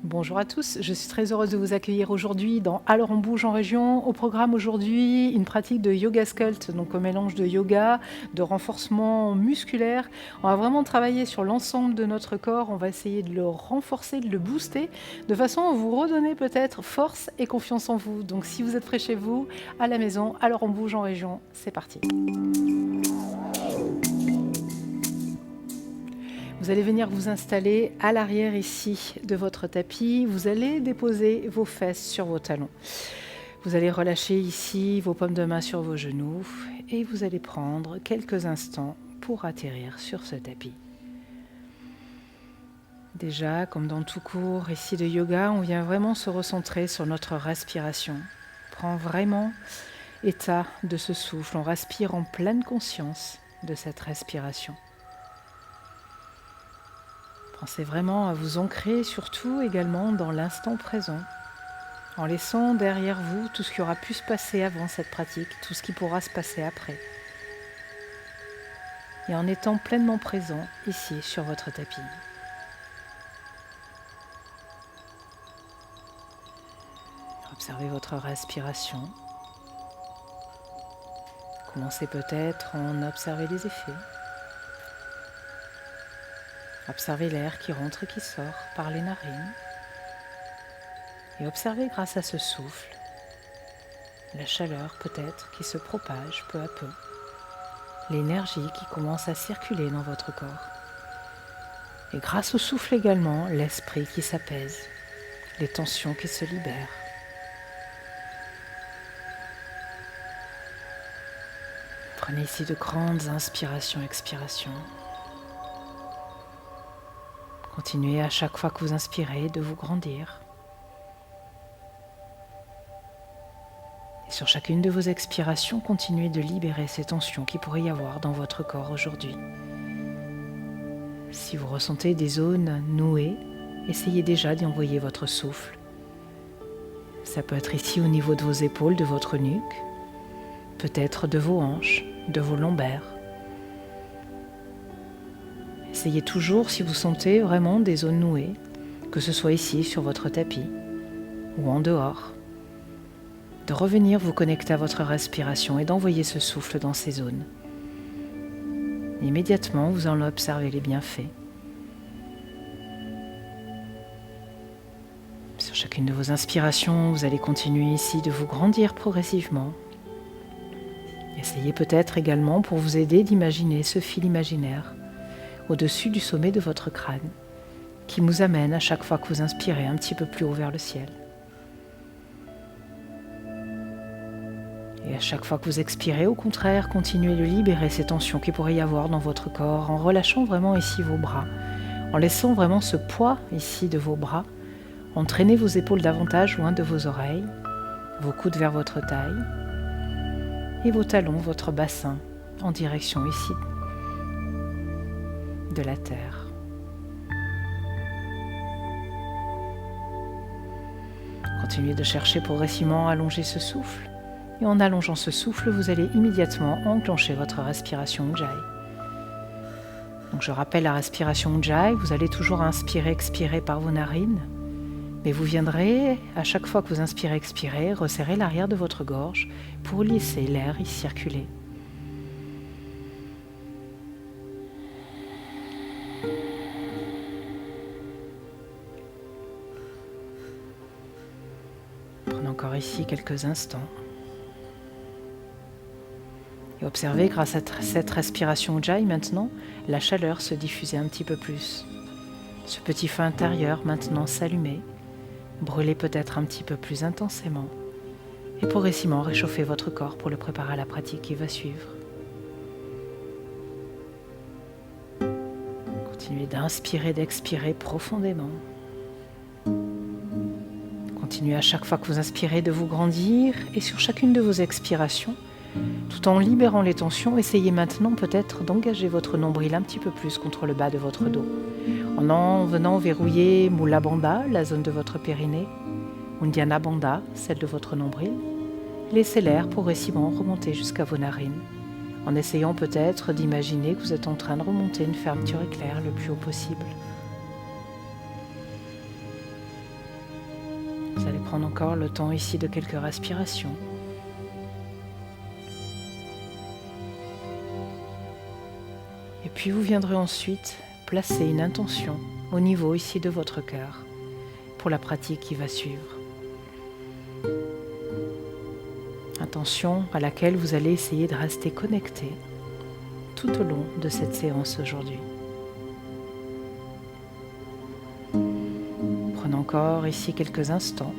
Bonjour à tous, je suis très heureuse de vous accueillir aujourd'hui dans Alors on bouge en région. Au programme aujourd'hui, une pratique de yoga sculpt, donc un mélange de yoga, de renforcement musculaire. On va vraiment travailler sur l'ensemble de notre corps, on va essayer de le renforcer, de le booster, de façon à vous redonner peut-être force et confiance en vous. Donc si vous êtes près chez vous, à la maison, Alors on bouge en région, c'est parti. Vous allez venir vous installer à l'arrière ici de votre tapis. Vous allez déposer vos fesses sur vos talons. Vous allez relâcher ici vos paumes de main sur vos genoux et vous allez prendre quelques instants pour atterrir sur ce tapis. Déjà, comme dans tout cours ici de yoga, on vient vraiment se recentrer sur notre respiration. Prends vraiment état de ce souffle. On respire en pleine conscience de cette respiration. Pensez vraiment à vous ancrer surtout également dans l'instant présent, en laissant derrière vous tout ce qui aura pu se passer avant cette pratique, tout ce qui pourra se passer après. Et en étant pleinement présent ici sur votre tapis. Observez votre respiration. Commencez peut-être en observer les effets. Observez l'air qui rentre et qui sort par les narines. Et observez grâce à ce souffle, la chaleur peut-être qui se propage peu à peu, l'énergie qui commence à circuler dans votre corps. Et grâce au souffle également, l'esprit qui s'apaise, les tensions qui se libèrent. Prenez ici de grandes inspirations, expirations. Continuez à chaque fois que vous inspirez de vous grandir. Et sur chacune de vos expirations, continuez de libérer ces tensions qu'il pourrait y avoir dans votre corps aujourd'hui. Si vous ressentez des zones nouées, essayez déjà d'y envoyer votre souffle. Ça peut être ici au niveau de vos épaules, de votre nuque, peut-être de vos hanches, de vos lombaires. Essayez toujours, si vous sentez vraiment des zones nouées, que ce soit ici sur votre tapis ou en dehors, de revenir vous connecter à votre respiration et d'envoyer ce souffle dans ces zones. Immédiatement, vous en observez les bienfaits. Sur chacune de vos inspirations, vous allez continuer ici de vous grandir progressivement. Essayez peut-être également pour vous aider d'imaginer ce fil imaginaire au-dessus du sommet de votre crâne qui vous amène à chaque fois que vous inspirez un petit peu plus haut vers le ciel. Et à chaque fois que vous expirez, au contraire, continuez de libérer ces tensions qu'il pourrait y avoir dans votre corps en relâchant vraiment ici vos bras, en laissant vraiment ce poids ici de vos bras, entraînez vos épaules davantage loin de vos oreilles, vos coudes vers votre taille et vos talons, votre bassin en direction ici de la terre. Continuez de chercher progressivement à allonger ce souffle. Et en allongeant ce souffle, vous allez immédiatement enclencher votre respiration Ujjayi. Donc je rappelle la respiration Ujjayi, vous allez toujours inspirer, expirer par vos narines, mais vous viendrez, à chaque fois que vous inspirez, expirez, resserrer l'arrière de votre gorge pour laisser l'air y circuler. Prenez encore ici quelques instants. Et observez, grâce à cette respiration Ujjayi maintenant, la chaleur se diffuser un petit peu plus. Ce petit feu intérieur maintenant s'allumer, brûler peut-être un petit peu plus intensément et progressivement réchauffer votre corps pour le préparer à la pratique qui va suivre. Continuez d'inspirer, d'expirer profondément. Continuez à chaque fois que vous inspirez de vous grandir et sur chacune de vos expirations, tout en libérant les tensions, essayez maintenant peut-être d'engager votre nombril un petit peu plus contre le bas de votre dos. En venant verrouiller Mula Bandha, la zone de votre périnée, Uddiyana Bandha, celle de votre nombril, laissez l'air progressivement remonter jusqu'à vos narines, en essayant peut-être d'imaginer que vous êtes en train de remonter une fermeture éclair le plus haut possible. Vous allez prendre encore le temps ici de quelques respirations. Et puis vous viendrez ensuite placer une intention au niveau ici de votre cœur pour la pratique qui va suivre. Intention à laquelle vous allez essayer de rester connecté tout au long de cette séance aujourd'hui. Prenez encore ici quelques instants.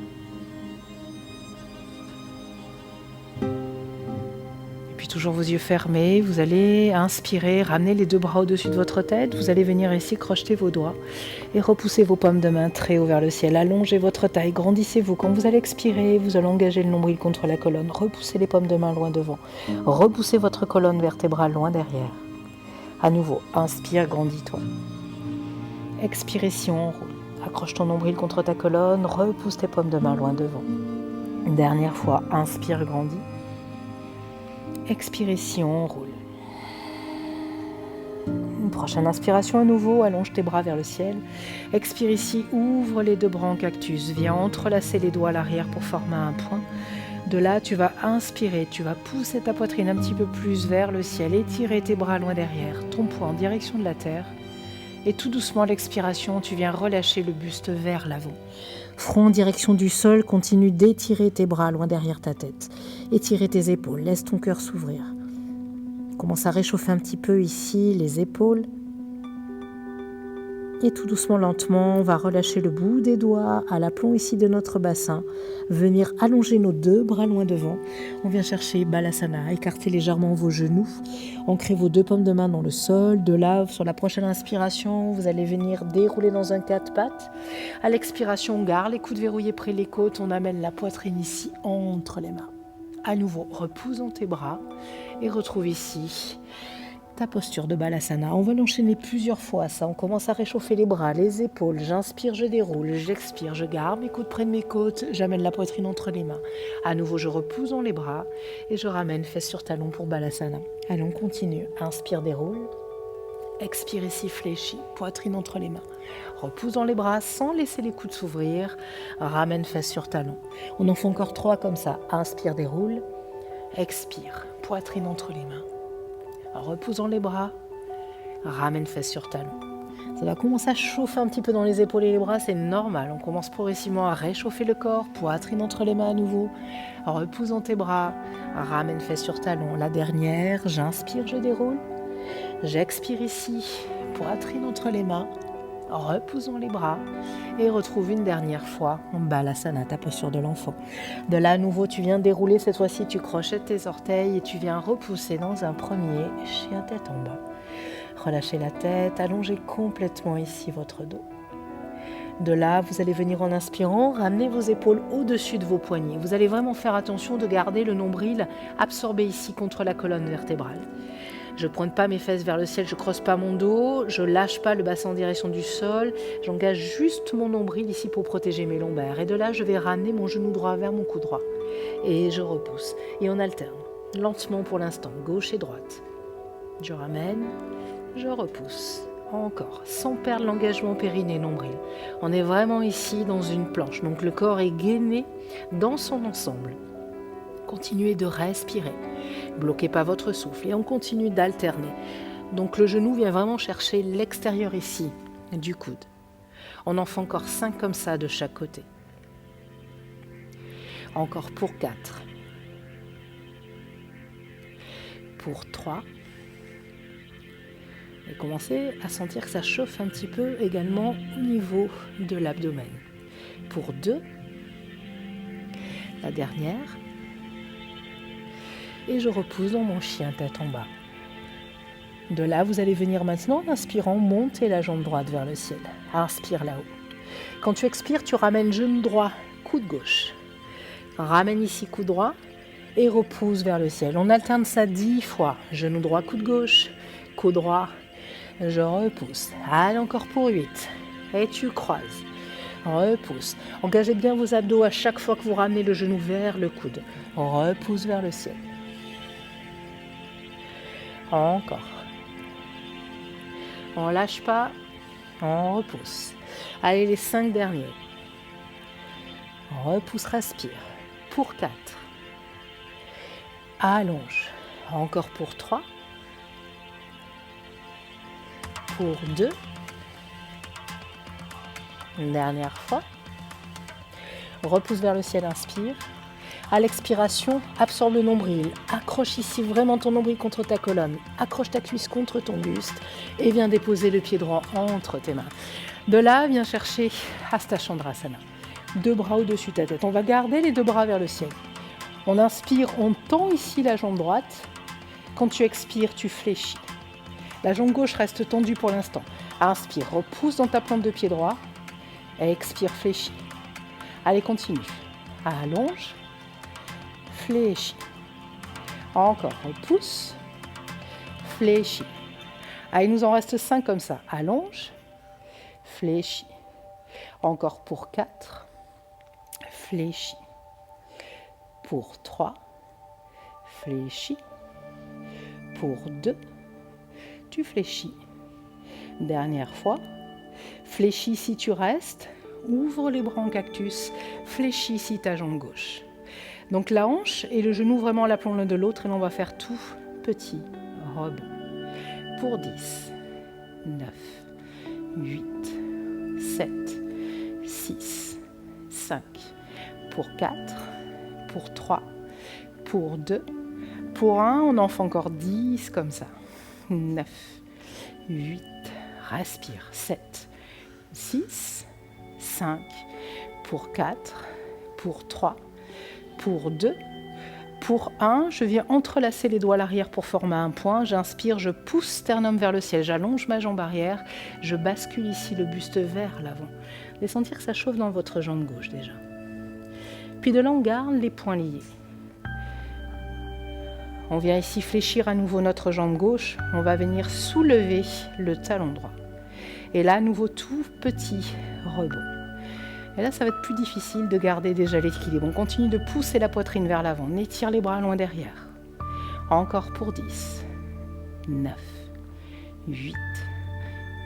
Et puis toujours vos yeux fermés, vous allez inspirer, ramener les deux bras au-dessus de votre tête. Vous allez venir ici crocheter vos doigts et repousser vos paumes de main très haut vers le ciel. Allongez votre taille, grandissez-vous. Quand vous allez expirer, vous allez engager le nombril contre la colonne. Repoussez les paumes de main loin devant. Repoussez votre colonne vertébrale loin derrière. À nouveau, inspire, grandis-toi. Expiration, roule. Accroche ton nombril contre ta colonne, repousse tes paumes de main loin devant. Une dernière fois, inspire, grandis. Expiration, roule. Une prochaine inspiration à nouveau, allonge tes bras vers le ciel. Expire ici, ouvre les deux bras en cactus. Viens entrelacer les doigts à l'arrière pour former un point. De là, tu vas inspirer, tu vas pousser ta poitrine un petit peu plus vers le ciel, étirer tes bras loin derrière, ton poids en direction de la terre. Et tout doucement, à l'expiration, tu viens relâcher le buste vers l'avant. Front en direction du sol, continue d'étirer tes bras loin derrière ta tête. Étirer tes épaules, laisse ton cœur s'ouvrir. Commence à réchauffer un petit peu ici les épaules. Et tout doucement, lentement, on va relâcher le bout des doigts à l'aplomb ici de notre bassin. Venir allonger nos deux bras loin devant. On vient chercher Balasana, écartez légèrement vos genoux. Ancrez vos deux paumes de main dans le sol. De là, sur la prochaine inspiration, vous allez venir dérouler dans un quatre pattes. À l'expiration, on garde les coudes verrouillés près les côtes. On amène la poitrine ici entre les mains. À nouveau, repousse dans tes bras et retrouve ici ta posture de Balasana. On va l'enchaîner plusieurs fois, ça. On commence à réchauffer les bras, les épaules. J'inspire, je déroule. J'expire, je garde mes coudes près de mes côtes. J'amène la poitrine entre les mains. À nouveau, je repousse dans les bras et je ramène fesses sur talons pour Balasana. Allez, on continue. Inspire, déroule. Expire ici, fléchis. Poitrine entre les mains. Repousse dans les bras sans laisser les coudes s'ouvrir. Ramène fesses sur talons. On en fait encore 3 comme ça. Inspire, déroule. Expire. Poitrine entre les mains. Repousse dans les bras, ramène fesses sur talons. Ça va commencer à chauffer un petit peu dans les épaules et les bras, c'est normal. On commence progressivement à réchauffer le corps, poitrine entre les mains à nouveau. Repousse dans tes bras, ramène fesses sur talons. La dernière, j'inspire, je déroule. J'expire ici, poitrine entre les mains. Repousse dans les bras et retrouve une dernière fois en Balasana, ta posture de l'enfant. De là, à nouveau, tu viens dérouler. Cette fois-ci, tu crochettes tes orteils et tu viens repousser dans un premier chien tête en bas. Relâchez la tête, allongez complètement ici votre dos. De là, vous allez venir en inspirant, ramener vos épaules au-dessus de vos poignets. Vous allez vraiment faire attention de garder le nombril absorbé ici contre la colonne vertébrale. Je ne pointe pas mes fesses vers le ciel, je ne creuse pas mon dos, je ne lâche pas le bassin en direction du sol. J'engage juste mon nombril ici pour protéger mes lombaires. Et de là, je vais ramener mon genou droit vers mon cou droit. Et je repousse. Et on alterne, lentement pour l'instant, gauche et droite. Je ramène, je repousse. Encore, sans perdre l'engagement périnée-nombril. On est vraiment ici dans une planche, donc le corps est gainé dans son ensemble. Continuez de respirer. Bloquez pas votre souffle et on continue d'alterner. Donc le genou vient vraiment chercher l'extérieur ici du coude. On en fait encore 5 comme ça de chaque côté. Encore pour 4. Pour 3. Et commencez à sentir que ça chauffe un petit peu également au niveau de l'abdomen. Pour 2. La dernière. Et je repousse dans mon chien tête en bas. De là, vous allez venir maintenant, en inspirant, monter la jambe droite vers le ciel. Inspire là-haut. Quand tu expires, tu ramènes genou droit, coude gauche. Ramène ici coude droit et repousse vers le ciel. On alterne ça 10 fois. Genou droit, coude gauche, coude droit, je repousse. Allez, encore pour 8. Et tu croises. Repousse. Engagez bien vos abdos à chaque fois que vous ramenez le genou vers le coude. Repousse vers le ciel. Encore. On lâche pas, on repousse. Allez, les 5 derniers. Repousse, respire. Pour 4. Allonge. Encore pour 3. Pour 2. Une dernière fois. Repousse vers le ciel, inspire. À l'expiration, absorbe le nombril. Accroche ici vraiment ton nombril contre ta colonne. Accroche ta cuisse contre ton buste et viens déposer le pied droit entre tes mains. De là, viens chercher Hasta Chandrasana. 2 bras au-dessus de ta tête. On va garder les 2 bras vers le ciel. On inspire, on tend ici la jambe droite. Quand tu expires, tu fléchis. La jambe gauche reste tendue pour l'instant. Inspire, repousse dans ta plante de pied droit. Et expire, fléchis. Allez, continue. Allonge. Fléchis. Encore, repousse. Fléchis. Allez, il nous en reste 5 comme ça. Allonge. Fléchis. Encore pour 4. Fléchis. Pour 3. Fléchis. Pour 2. Tu fléchis. Dernière fois. Fléchis si tu restes. Ouvre les bras en cactus. Fléchis si ta jambe gauche. Donc la hanche et le genou vraiment à l'aplomb l'un de l'autre. Et là, on va faire tout petit rebond. Pour 10, 9, 8, 7, 6, 5. Pour 4, pour 3, pour 2, pour 1. On en fait encore 10 comme ça. 9, 8, respire. 7, 6, 5, pour 4, pour 3, pour 2, pour 1. Je viens entrelacer les doigts à l'arrière pour former un point. J'inspire, je pousse sternum vers le ciel, j'allonge ma jambe arrière, je bascule ici le buste vers l'avant. Vous allez sentir que ça chauffe dans votre jambe gauche déjà. Puis de là, on garde les poings liés. On vient ici fléchir à nouveau notre jambe gauche. On va venir soulever le talon droit. Et là, à nouveau, tout petit rebond. Et là, ça va être plus difficile de garder déjà l'équilibre. On continue de pousser la poitrine vers l'avant. On étire les bras loin derrière. Encore pour 10, 9, 8,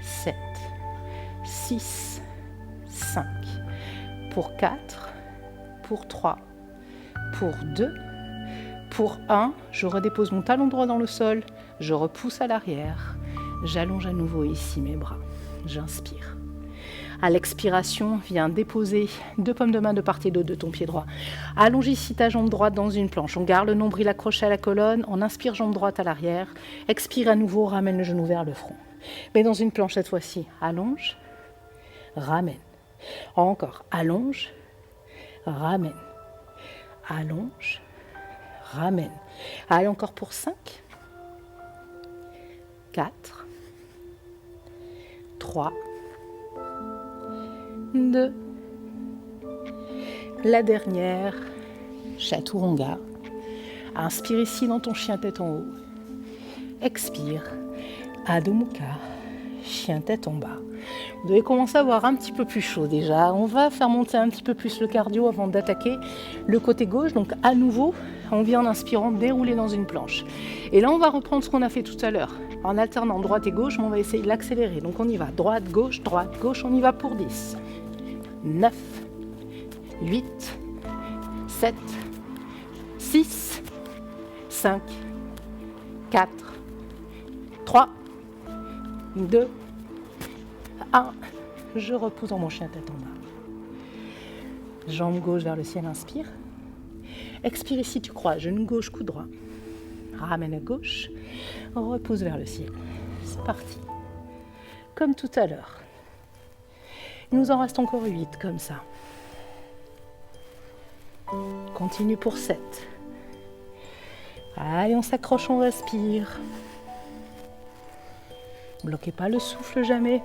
7, 6, 5. Pour 4, pour 3, pour 2, pour 1. Je redépose mon talon droit dans le sol. Je repousse à l'arrière. J'allonge à nouveau ici mes bras. J'inspire. À l'expiration, viens déposer 2 paumes de main de part et d'autre de ton pied droit. Allonge ici ta jambe droite dans une planche. On garde le nombril accroché à la colonne. On inspire jambe droite à l'arrière. Expire à nouveau, ramène le genou vers le front. Mais dans une planche cette fois-ci. Allonge, ramène. Encore. Allonge, ramène. Allonge, ramène. Allez, encore pour 5. 4. 3. 2. La dernière, Chaturanga. Inspire ici dans ton chien tête en haut. Expire, Adho Mukha, chien tête en bas. Vous devez commencer à avoir un petit peu plus chaud déjà. On va faire monter un petit peu plus le cardio avant d'attaquer le côté gauche. Donc à nouveau, on vient en inspirant dérouler dans une planche. Et là, on va reprendre ce qu'on a fait tout à l'heure. En alternant droite et gauche, mais on va essayer de l'accélérer. Donc on y va. Droite, gauche, on y va pour 10. 9, 8, 7, 6, 5, 4, 3, 2, 1. Je repousse dans mon chien tête en bas. Jambe gauche vers le ciel, inspire. Expire ici, tu crois. Genou gauche, coude droit. Ramène à gauche. Repousse vers le ciel. C'est parti. Comme tout à l'heure. Il nous en reste encore 8 comme ça. Continue pour 7. Allez, on s'accroche, on respire. Bloquez pas le souffle jamais.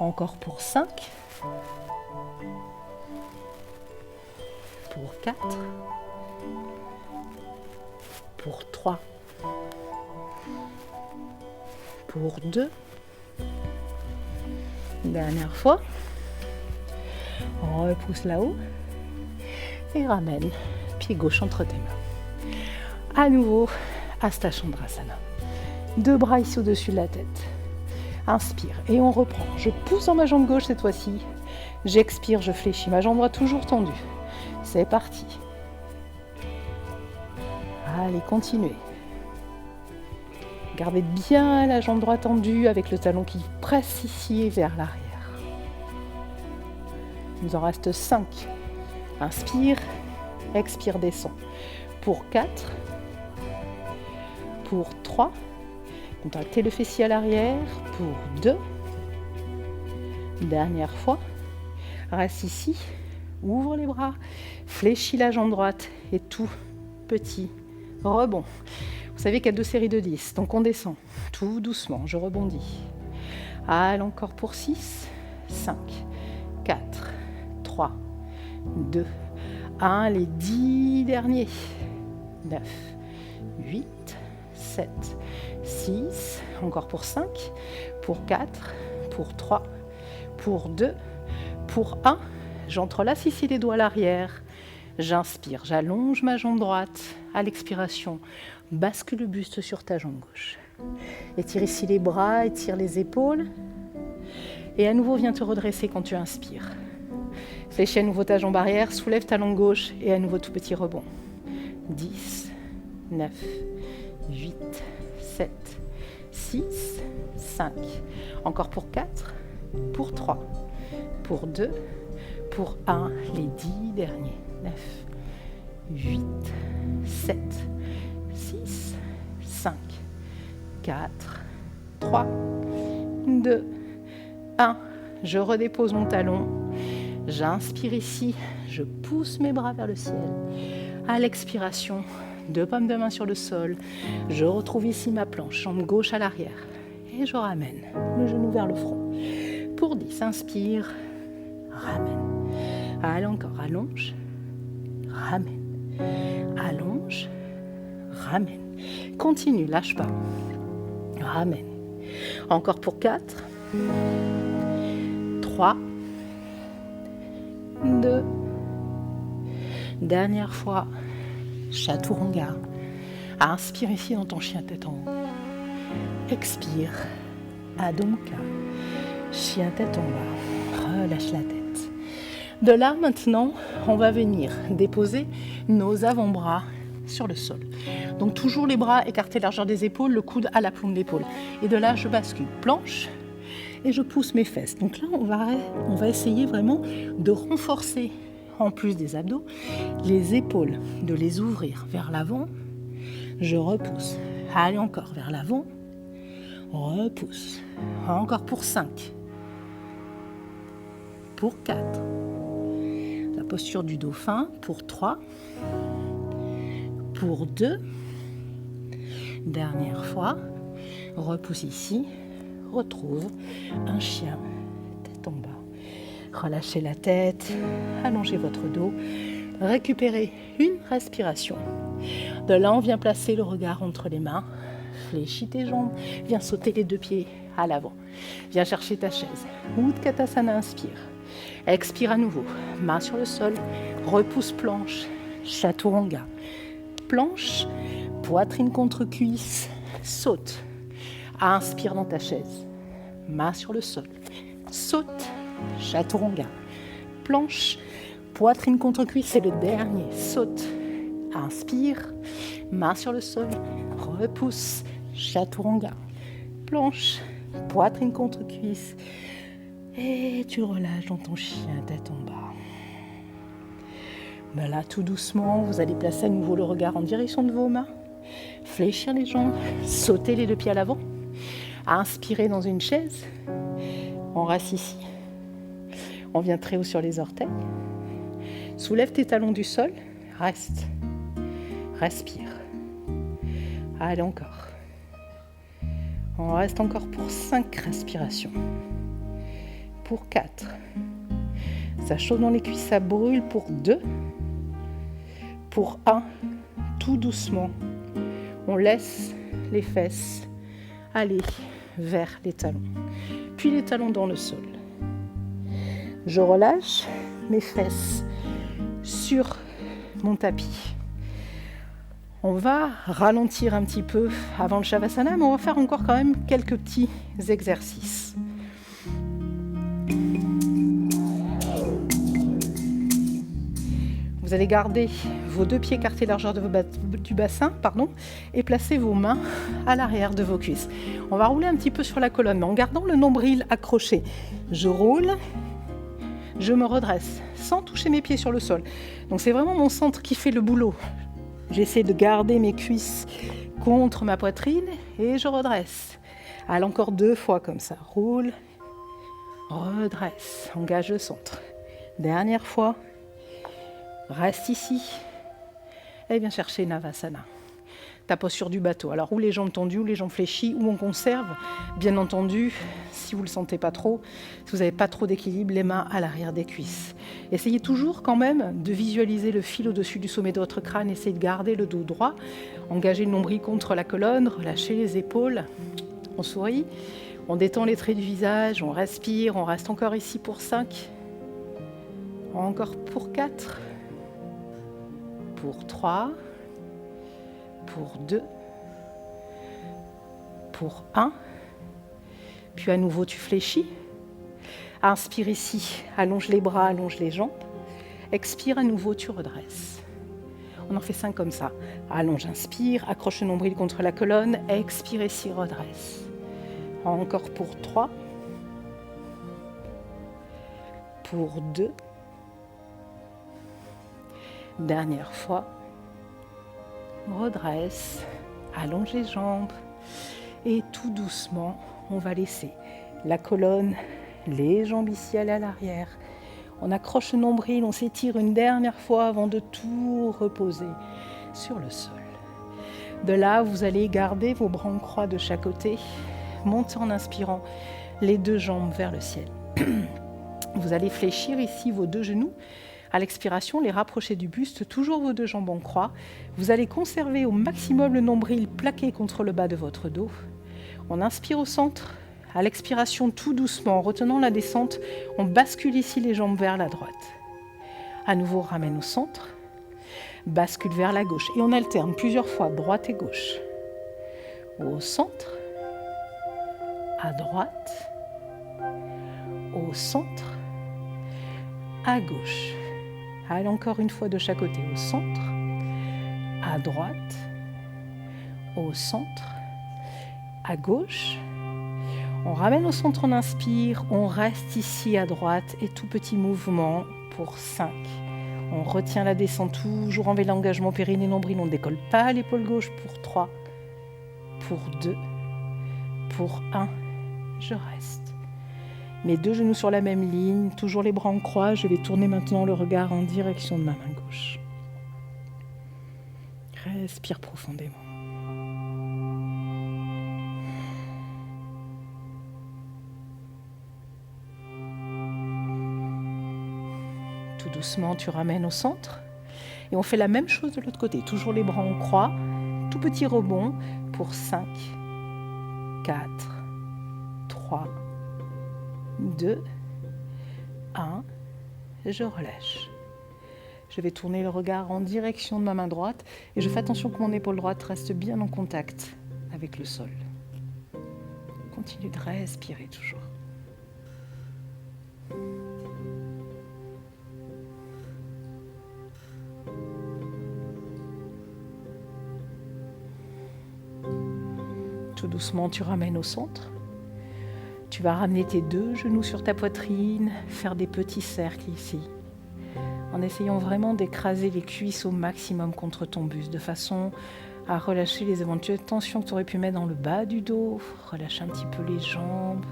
Encore pour 5. Pour 4. Pour 3. Pour 2. Dernière fois. On repousse là-haut. Et ramène. Pied gauche entre tes mains. À nouveau, Hasta Chandrasana. 2 bras ici au-dessus de la tête. Inspire et on reprend. Je pousse dans ma jambe gauche cette fois-ci. J'expire, je fléchis. Ma jambe droite toujours tendue. C'est parti. Allez, continuez. Gardez bien la jambe droite tendue avec le talon qui presse ici et vers l'arrière. Il nous en reste 5. Inspire, expire, descend. Pour 4, pour 3, contractez le fessier à l'arrière, pour 2, dernière fois, reste ici, ouvre les bras, fléchis la jambe droite et tout petit rebond. Vous savez qu'il y a 2 séries de 10, donc on descend tout doucement, je rebondis. Allez, encore pour 6, 5, 4, 3, 2, 1, les 10 derniers. 9, 8, 7, 6, encore pour 5, pour 4, pour 3, pour 2, pour 1. J'entrelace ici les doigts à l'arrière. J'inspire, j'allonge ma jambe droite. À l'expiration, bascule le buste sur ta jambe gauche. Étire ici les bras, étire les épaules. Et à nouveau, viens te redresser quand tu inspires. Fléchis à nouveau ta jambe arrière, soulève ta langue gauche et à nouveau tout petit rebond. 10, 9, 8, 7, 6, 5. Encore pour 4, pour 3, pour 2, pour 1. Les 10 derniers. 9, 8, 7, 6, 5, 4, 3, 2, 1. Je redépose mon talon. J'inspire ici. Je pousse mes bras vers le ciel. À l'expiration, 2 paumes de main sur le sol. Je retrouve ici ma planche, jambe gauche à l'arrière. Et je ramène le genou vers le front. Pour 10, inspire, ramène. Allez, encore, allonge, ramène. Allonge, ramène. Continue, lâche pas. Ramène. Encore pour 4, 3, 2, dernière fois, chaturanga. Inspire ici dans ton chien tête en haut. Expire, Adho Mukha, chien tête en bas. Relâche la tête. De là maintenant, on va venir déposer nos avant-bras sur le sol. Donc toujours les bras écartés largeur des épaules, le coude à la paume d'épaule. Et de là, je bascule planche et je pousse mes fesses. Donc là, on va essayer vraiment de renforcer, en plus des abdos, les épaules, de les ouvrir vers l'avant. Je repousse. Allez, encore vers l'avant. Repousse. Encore pour 5. Pour 4. La posture du dauphin. Pour 3. Pour 2. Dernière fois. Repousse ici. Retrouve un chien. Tête en bas. Relâchez la tête. Allongez votre dos. Récupérez une respiration. De là, on vient placer le regard entre les mains. Fléchis tes jambes. Viens sauter les 2 pieds à l'avant. Viens chercher ta chaise. Utkatasana, inspire. Expire à nouveau. Main sur le sol. Repousse planche. Chaturanga. Planche. Poitrine contre cuisse. Saute. Inspire dans ta chaise. Main sur le sol. Saute. Chaturanga. Planche. Poitrine contre cuisse, c'est le dernier. Saute. Inspire. Main sur le sol. Repousse. Chaturanga. Planche. Poitrine contre cuisse. Et tu relâches dans ton chien, tête en bas. Ben là, tout doucement, vous allez placer à nouveau le regard en direction de vos mains. Fléchir les jambes. Sauter les 2 pieds à l'avant. Inspirer dans une chaise. On reste ici. On vient très haut sur les orteils. Soulève tes talons du sol. Reste. Respire. Allez, encore. On reste encore pour 5 respirations. Pour 4. Ça chauffe dans les cuisses, ça brûle pour 2. Pour 1. Tout doucement. On laisse les fesses aller vers les talons. Puis les talons dans le sol. Je relâche mes fesses sur mon tapis. On va ralentir un petit peu avant le Shavasana, mais on va faire encore quand même quelques petits exercices. Vous allez garder vos 2 pieds écartés largeur du bassin, et placer vos mains à l'arrière de vos cuisses. On va rouler un petit peu sur la colonne, mais en gardant le nombril accroché. Je roule, je me redresse, sans toucher mes pieds sur le sol. Donc c'est vraiment mon centre qui fait le boulot. J'essaie de garder mes cuisses contre ma poitrine et je redresse. Allez, encore 2 fois comme ça. Roule, redresse, engage le centre. Dernière fois. Reste ici et viens chercher Navasana. Ta posture du bateau. Alors ou les jambes tendues, ou les jambes fléchies, ou on conserve, bien entendu, si vous ne le sentez pas trop, si vous n'avez pas trop d'équilibre, les mains à l'arrière des cuisses. Essayez toujours quand même de visualiser le fil au-dessus du sommet de votre crâne. Essayez de garder le dos droit, engagez le nombril contre la colonne, relâchez les épaules, on sourit, on détend les traits du visage, on respire, on reste encore ici pour 5, encore pour 4, pour 3, pour 2, pour 1. Puis à nouveau, tu fléchis. Inspire ici, allonge les bras, allonge les jambes. Expire à nouveau, tu redresses. On en fait 5 comme ça. Allonge, inspire, accroche le nombril contre la colonne. Expire ici, redresse. Encore pour 3, pour 2. Dernière fois, redresse, allonge les jambes et tout doucement, on va laisser la colonne, les jambes ici à l'arrière. On accroche le nombril, on s'étire une dernière fois avant de tout reposer sur le sol. De là, vous allez garder vos bras en croix de chaque côté, monter en inspirant les 2 jambes vers le ciel. Vous allez fléchir ici vos 2 genoux. À l'expiration, les rapprocher du buste, toujours vos 2 jambes en croix. Vous allez conserver au maximum le nombril plaqué contre le bas de votre dos. On inspire au centre. À l'expiration, tout doucement, en retenant la descente, on bascule ici les jambes vers la droite. À nouveau, ramène au centre. Bascule vers la gauche. Et on alterne plusieurs fois, droite et gauche. Au centre. À droite. Au centre. À gauche. Allez, encore une fois de chaque côté, au centre, à droite, au centre, à gauche. On ramène au centre, on inspire, on reste ici à droite et tout petit mouvement pour 5. On retient la descente toujours en l'engagement périnée nombril, on ne décolle pas l'épaule gauche pour 3, pour 2, pour 1, je reste. Mes 2 genoux sur la même ligne, toujours les bras en croix. Je vais tourner maintenant le regard en direction de ma main gauche. Respire profondément. Tout doucement, tu ramènes au centre. Et on fait la même chose de l'autre côté. Toujours les bras en croix. Tout petit rebond pour 5, 4, 3, 2, 1, je relâche. Je vais tourner le regard en direction de ma main droite et je fais attention que mon épaule droite reste bien en contact avec le sol. Continue de respirer toujours. Tout doucement, tu ramènes au centre. Tu vas ramener tes 2 genoux sur ta poitrine, faire des petits cercles ici, en essayant vraiment d'écraser les cuisses au maximum contre ton buste, de façon à relâcher les éventuelles tensions que tu aurais pu mettre dans le bas du dos. Relâche un petit peu les jambes.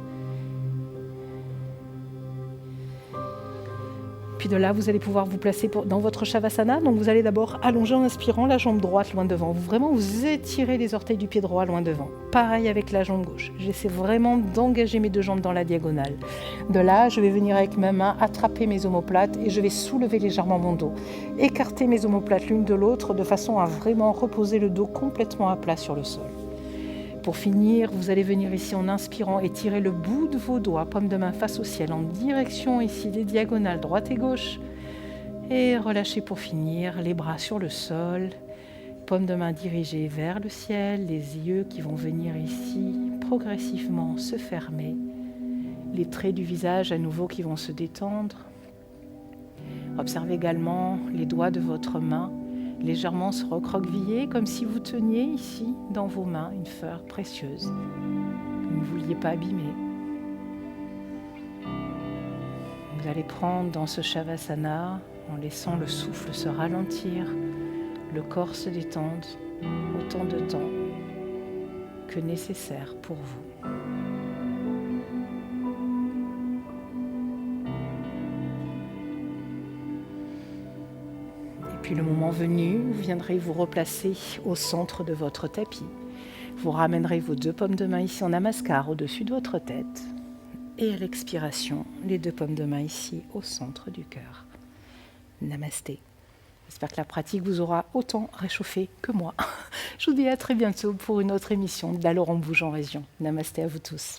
Puis de là, vous allez pouvoir vous placer dans votre Shavasana. Donc vous allez d'abord allonger en inspirant la jambe droite loin devant. Vous étirez les orteils du pied droit loin devant. Pareil avec la jambe gauche. J'essaie vraiment d'engager mes 2 jambes dans la diagonale. De là, je vais venir avec ma main attraper mes omoplates et je vais soulever légèrement mon dos. Écarter mes omoplates l'une de l'autre de façon à vraiment reposer le dos complètement à plat sur le sol. Pour finir, vous allez venir ici en inspirant et tirer le bout de vos doigts, paume de main face au ciel, en direction ici des diagonales droite et gauche. Et relâchez pour finir les bras sur le sol, paume de main dirigée vers le ciel, les yeux qui vont venir ici progressivement se fermer, les traits du visage à nouveau qui vont se détendre. Observez également les doigts de votre main légèrement se recroqueviller comme si vous teniez ici dans vos mains une fleur précieuse que vous ne vouliez pas abîmer. Vous allez prendre dans ce Shavasana en laissant le souffle se ralentir, le corps se détendre autant de temps que nécessaire pour vous. Puis le moment venu, vous viendrez vous replacer au centre de votre tapis. Vous ramènerez vos 2 paumes de main ici en namaskar au-dessus de votre tête. Et à l'expiration, les 2 paumes de main ici au centre du cœur. Namasté. J'espère que la pratique vous aura autant réchauffé que moi. Je vous dis à très bientôt pour une autre émission d'Alors on bouge en région. Namasté à vous tous.